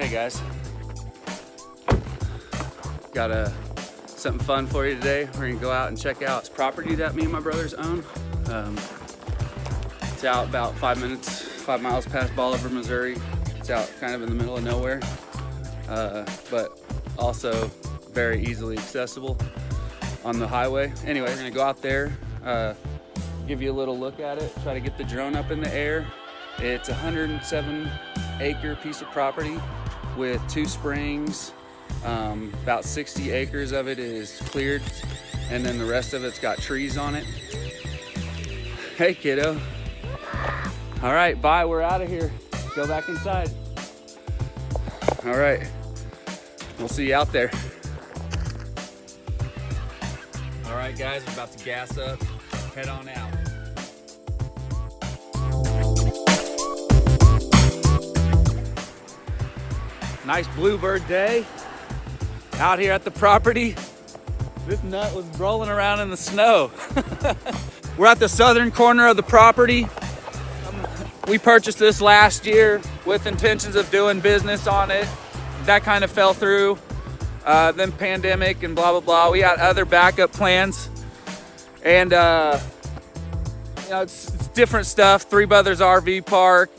Hey guys, got something fun for you today. We're gonna go out and check out this property that me and my brothers own. It's out about 5 miles past Bolivar, Missouri. It's out kind of in the middle of nowhere, but also very easily accessible on the highway. Anyway, we're gonna go out there, give you a little look at it, try to get the drone up in the air. It's a 107-acre piece of property with 2 springs. About 60 acres of it is cleared, and then the rest of it's got trees on it. Hey kiddo. All right, bye, we're out of here. Go back inside. All right, we'll see you out there. All right guys, we're about to gas up, head on out. Nice bluebird day out here at the property. This nut was rolling around in the snow. We're at the southern corner of the property. We purchased this last year with intentions of doing business on it. That kind of fell through. Then pandemic and blah, blah, blah. We had other backup plans. And you know, it's different stuff. Three Brothers RV Park.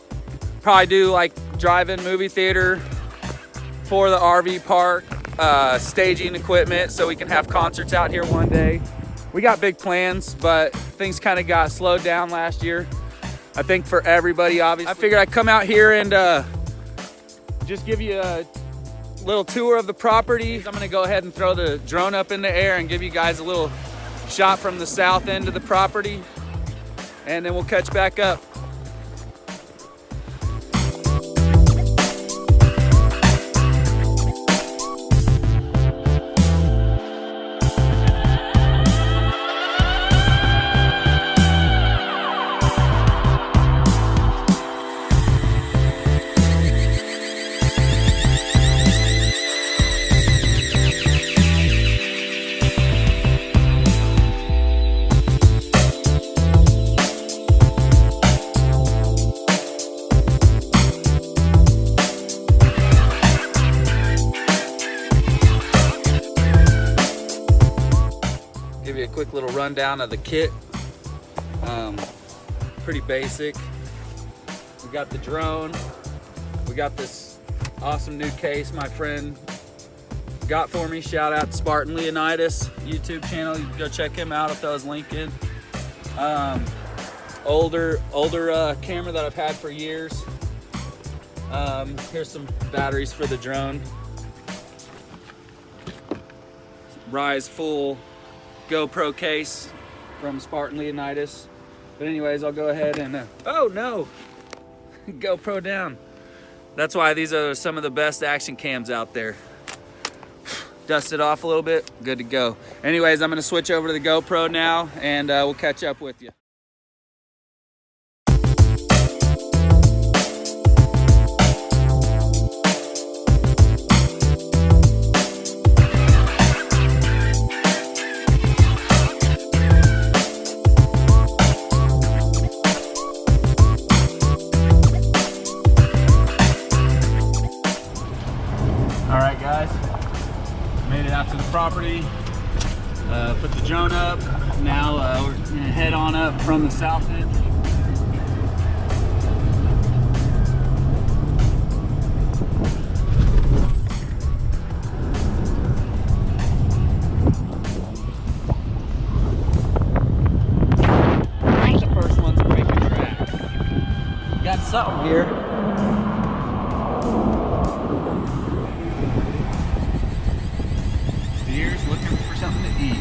Probably do like drive-in movie theater for the RV park, staging equipment so we can have concerts out here one day. We got big plans, but things kind of got slowed down last year. I think for everybody, obviously. I figured I'd come out here and just give you a little tour of the property. I'm gonna go ahead and throw the drone up in the air and give you guys a little shot from the south end of the property, and then we'll catch back up. Give you a quick little rundown of the kit. Pretty basic. We got the drone. We got this awesome new case my friend got for me. Shout out to Spartan Leonidus YouTube channel. You can go check him out if that was linked in. Older camera that I've had for years. Here's some batteries for the drone. Rise full GoPro case from Spartan Leonidus. But anyways, I'll go ahead and, oh no, GoPro down. That's why these are some of the best action cams out there. Dust it off a little bit, good to go. Anyways, I'm gonna switch over to the GoPro now, and we'll catch up with you. All right guys, made it out to the property, put the drone up. Now we're gonna head on up from the south end. The first one's breaking track. Got something here. Looking for something to eat.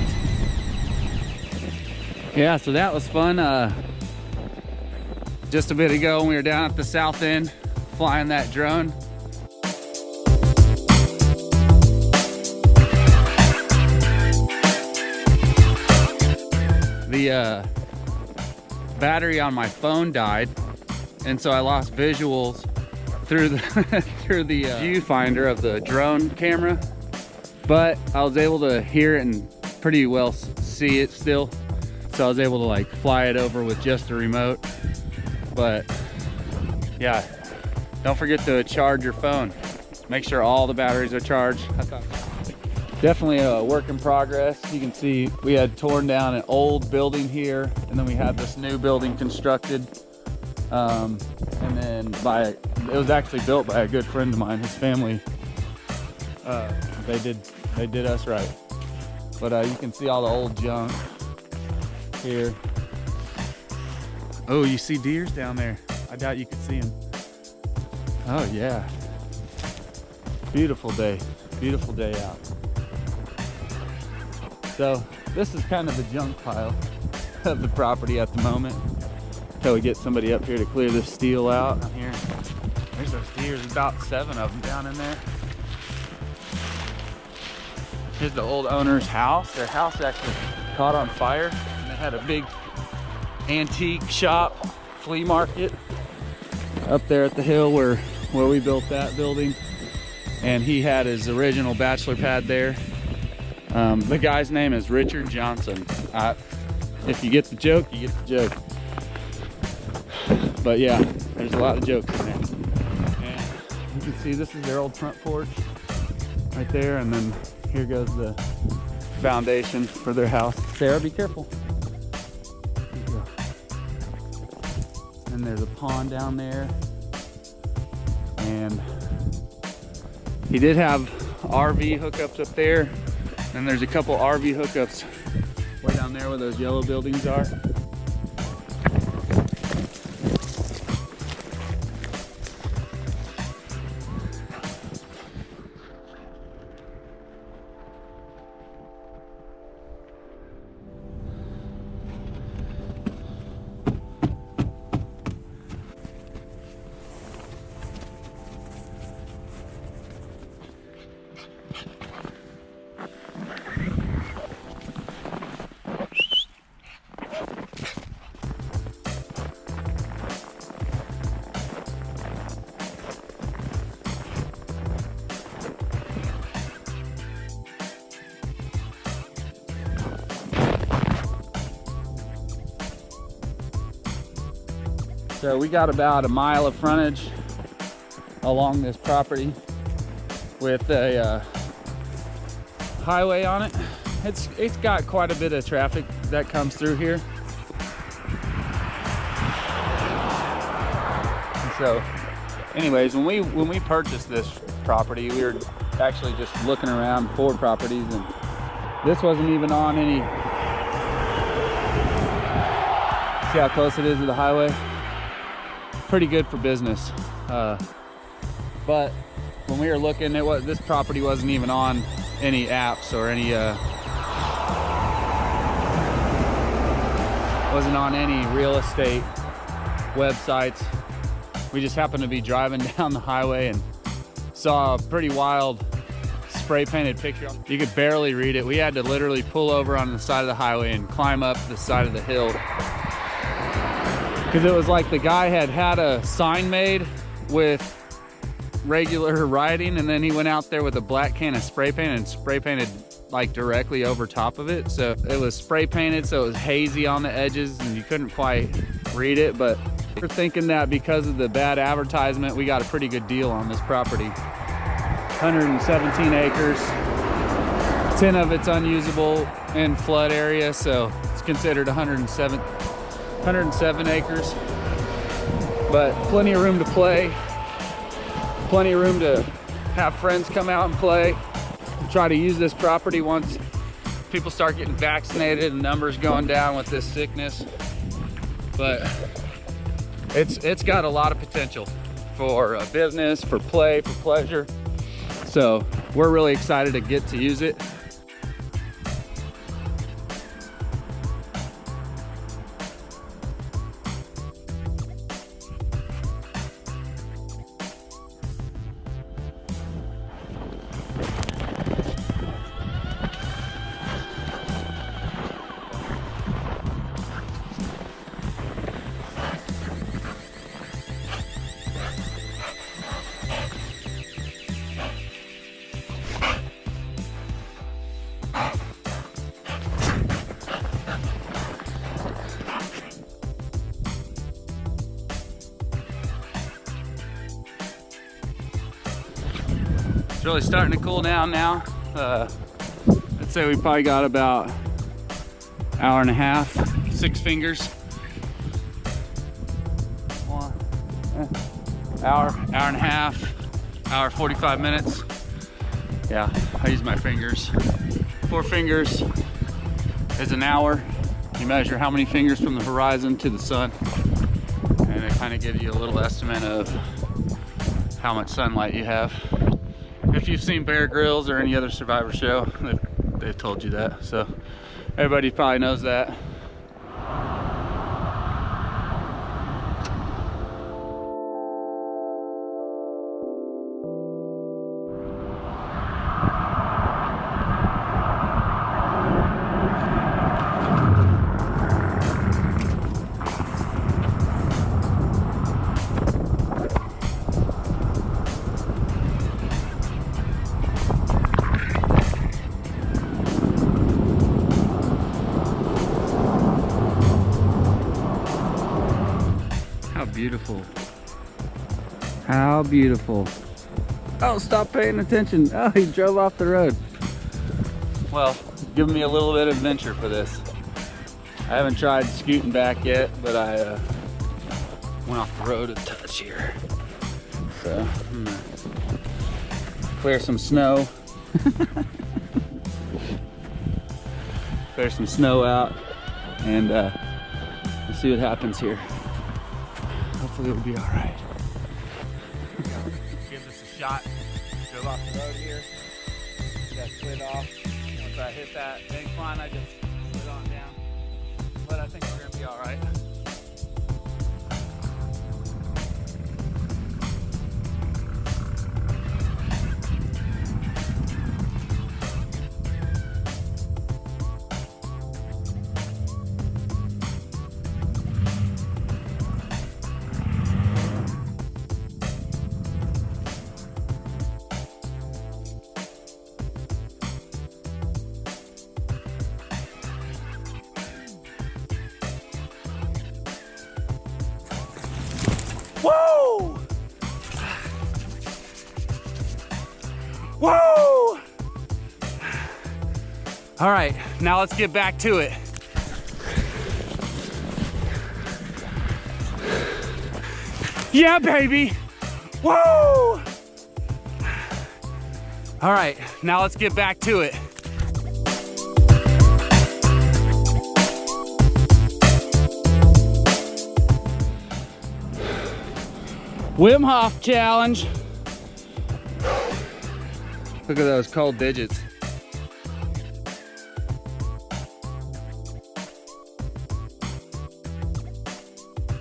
Yeah, so that was fun. Just a bit ago when we were down at the south end flying that drone. The battery on my phone died, and so I lost visuals through the viewfinder of the drone camera. But I was able to hear it and pretty well see it still. So I was able to like fly it over with just a remote. But yeah, don't forget to charge your phone. make sure all the batteries are charged. Definitely a work in progress. You can see we had torn down an old building here, and then we had this new building constructed. And then it was actually built by a good friend of mine. His family, they did us right. But you can see all the old junk here. Oh, you see deers down there. I doubt you could see them. Oh yeah. Beautiful day out. So this is kind of the junk pile of the property at the moment. Until we get somebody up here to clear this steel out. Down here, there's those deer. There's about 7 of them down in there. Here's the old owner's house. Their house actually caught on fire, and they had a big antique shop, flea market up there at the hill where we built that building. And he had his original bachelor pad there. The guy's name is Richard Johnson. If you get the joke, you get the joke. But yeah, there's a lot of jokes in there. And you can see this is their old front porch right there, and then here goes the foundation for their house. Sarah, be careful. There you go. And there's a pond down there. And he did have RV hookups up there. And there's a couple RV hookups way down there where those yellow buildings are. So we got about a mile of frontage along this property with a highway on it. It's got quite a bit of traffic that comes through here. And so anyways, when we purchased this property, we were actually just looking around for properties, and this wasn't even on any. See how close it is to the highway? Pretty good for business, but when we were looking, this property wasn't even on any apps or any wasn't on any real estate websites. We just happened to be driving down the highway and saw a pretty wild spray painted picture. You could barely read it. We had to literally pull over on the side of the highway and climb up the side of the hill, because it was like the guy had a sign made with regular writing, and then he went out there with a black can of spray paint and spray painted like directly over top of it. So it was spray painted, so it was hazy on the edges and you couldn't quite read it. But we're thinking that because of the bad advertisement, we got a pretty good deal on this property. 117 acres, 10 of it's unusable in flood area, so it's considered 107 acres, but plenty of room to play, plenty of room to have friends come out and play, and try to use this property once people start getting vaccinated and numbers going down with this sickness. But it's got a lot of potential for business, for play, for pleasure. So we're really excited to get to use it. It's really starting to cool down now. I'd say we probably got about hour and a half, 6 fingers. Hour and a half, hour 45 minutes. Yeah, I use my fingers. 4 fingers is an hour. You measure how many fingers from the horizon to the sun, and it kind of gives you a little estimate of how much sunlight you have. If you've seen Bear Grylls or any other Survivor show, they've told you that. So everybody probably knows that. Beautiful. How beautiful. Oh, stop paying attention. Oh, he drove off the road. Well, giving me a little bit of adventure for this. I haven't tried scooting back yet, but I went off the road a touch here. So I'm gonna clear some snow. Clear some snow out, and we'll see what happens here. Hopefully it'll be all right. Give this a shot. Drove off the road here. Got slid off. Once I hit that incline, I just slid on down. But I think we're gonna be all right. Whoa! Whoa! All right, now let's get back to it. Yeah, baby! Whoa! All right, now let's get back to it. Wim Hof challenge. Look at those cold digits.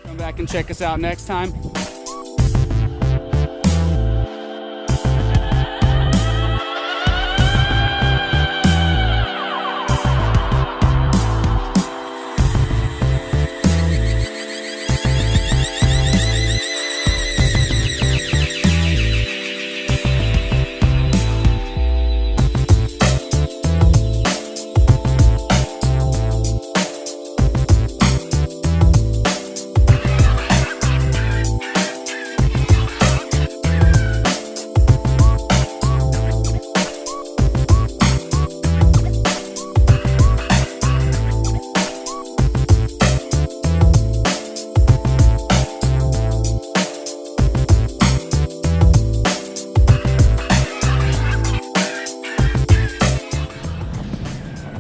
Come back and check us out next time.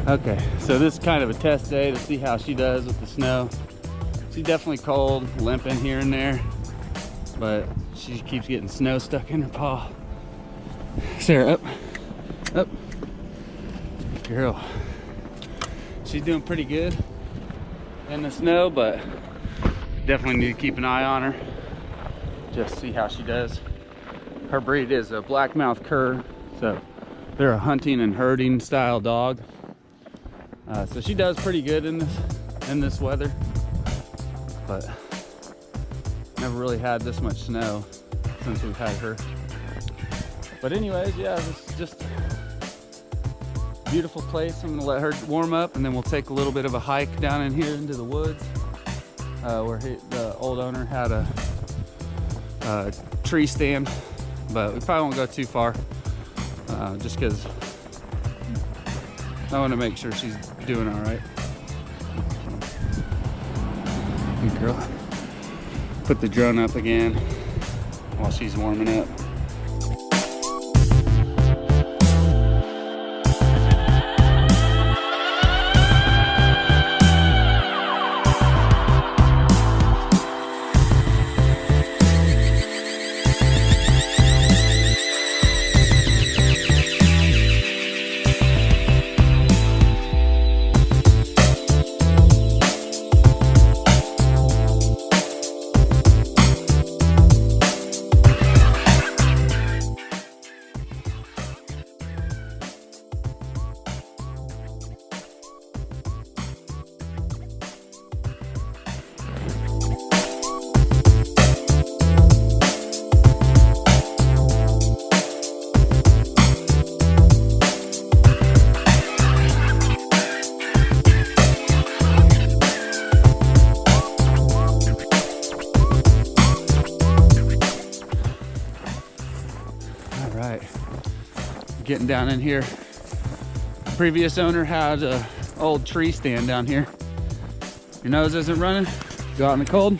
Okay, so this is kind of a test day to see how she does with the snow. She's definitely cold, limping here and there, but she keeps getting snow stuck in her paw. Sarah, up. Girl. She's doing pretty good in the snow, but definitely need to keep an eye on her. Just see how she does. Her breed is a blackmouth cur, so they're a hunting and herding style dog. So she does pretty good in this weather, but never really had this much snow since we've had her. But anyways, yeah, this is just a beautiful place. I'm gonna let her warm up, and then we'll take a little bit of a hike down in here into the woods, where the old owner had a tree stand, but we probably won't go too far. just because I want to make sure she's doing all right. Good girl. Put the drone up again while she's warming up. Getting down in here. Previous owner had an old tree stand down here. Your nose isn't running, go out in the cold,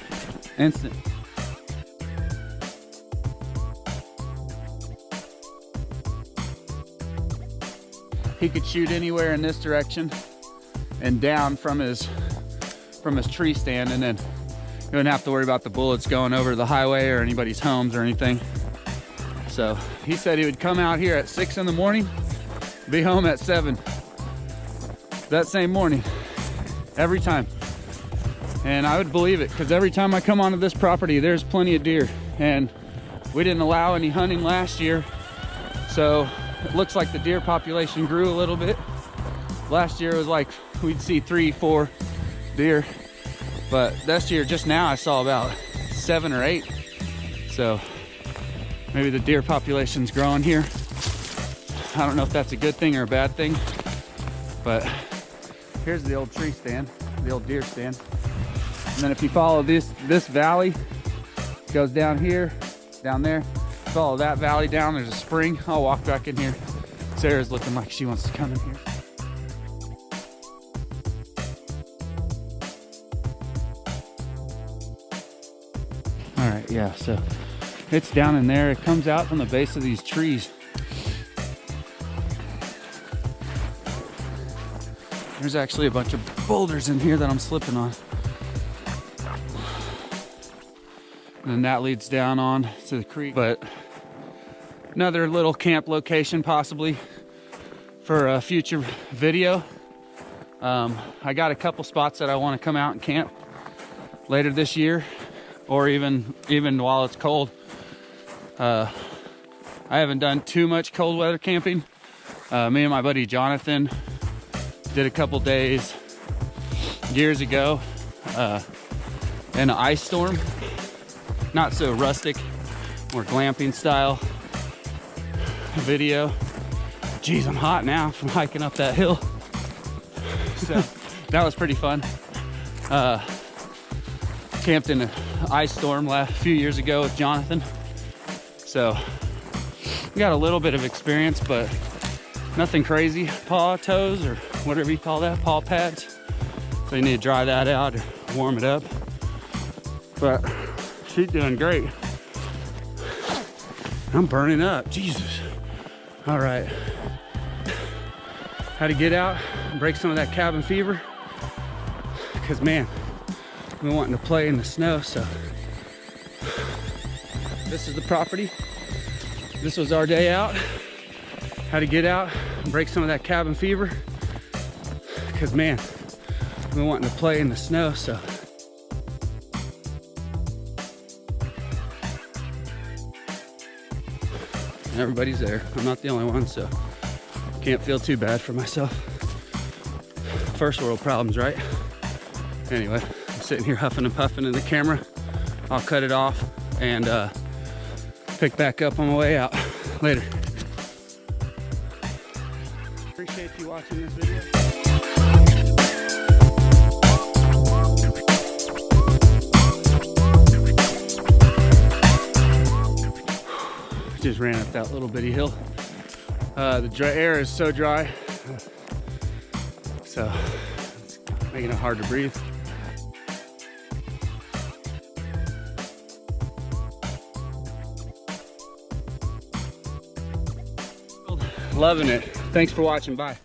instant. He could shoot anywhere in this direction and down from his tree stand, and then you wouldn't have to worry about the bullets going over the highway or anybody's homes or anything. So he said he would come out here at 6 in the morning, be home at 7 that same morning, every time. And I would believe it, because every time I come onto this property, there's plenty of deer. And we didn't allow any hunting last year, so it looks like the deer population grew a little bit. Last year it was like we'd see 3, 4 deer, but this year, just now, I saw about 7 or 8. So maybe the deer population's growing here. I don't know if that's a good thing or a bad thing, but here's the old tree stand, the old deer stand. And then if you follow this valley, it goes down here, down there. Follow that valley down, there's a spring. I'll walk back in here. Sarah's looking like she wants to come in here. All right, yeah, so it's down in there. It comes out from the base of these trees. There's actually a bunch of boulders in here that I'm slipping on. And then that leads down on to the creek. But another little camp location possibly for a future video. I got a couple spots that I want to come out and camp later this year, or even while it's cold. I haven't done too much cold weather camping. Me and my buddy Jonathan did a couple days years ago in an ice storm. Not so rustic, more glamping style video. Geez, I'm hot now from hiking up that hill. So that was pretty fun. Camped in an ice storm a few years ago with Jonathan. So we got a little bit of experience, but nothing crazy. Paw toes or whatever you call that, paw pads. So you need to dry that out or warm it up. But she's doing great. I'm burning up, Jesus. All right. Had to get out and break some of that cabin fever. Because man, we've been wanting to play in the snow, so. This is the property. This was our day out. Had to get out and break some of that cabin fever. Because man, we've been wanting to play in the snow, so. Everybody's there. I'm not the only one, so can't feel too bad for myself. First world problems, right? Anyway, I'm sitting here huffing and puffing in the camera. I'll cut it off and pick back up on my way out. Later. Appreciate you watching this video. Just ran up that little bitty hill. The dry air is so dry, so it's making it hard to breathe. Loving it. Thanks for watching. Bye.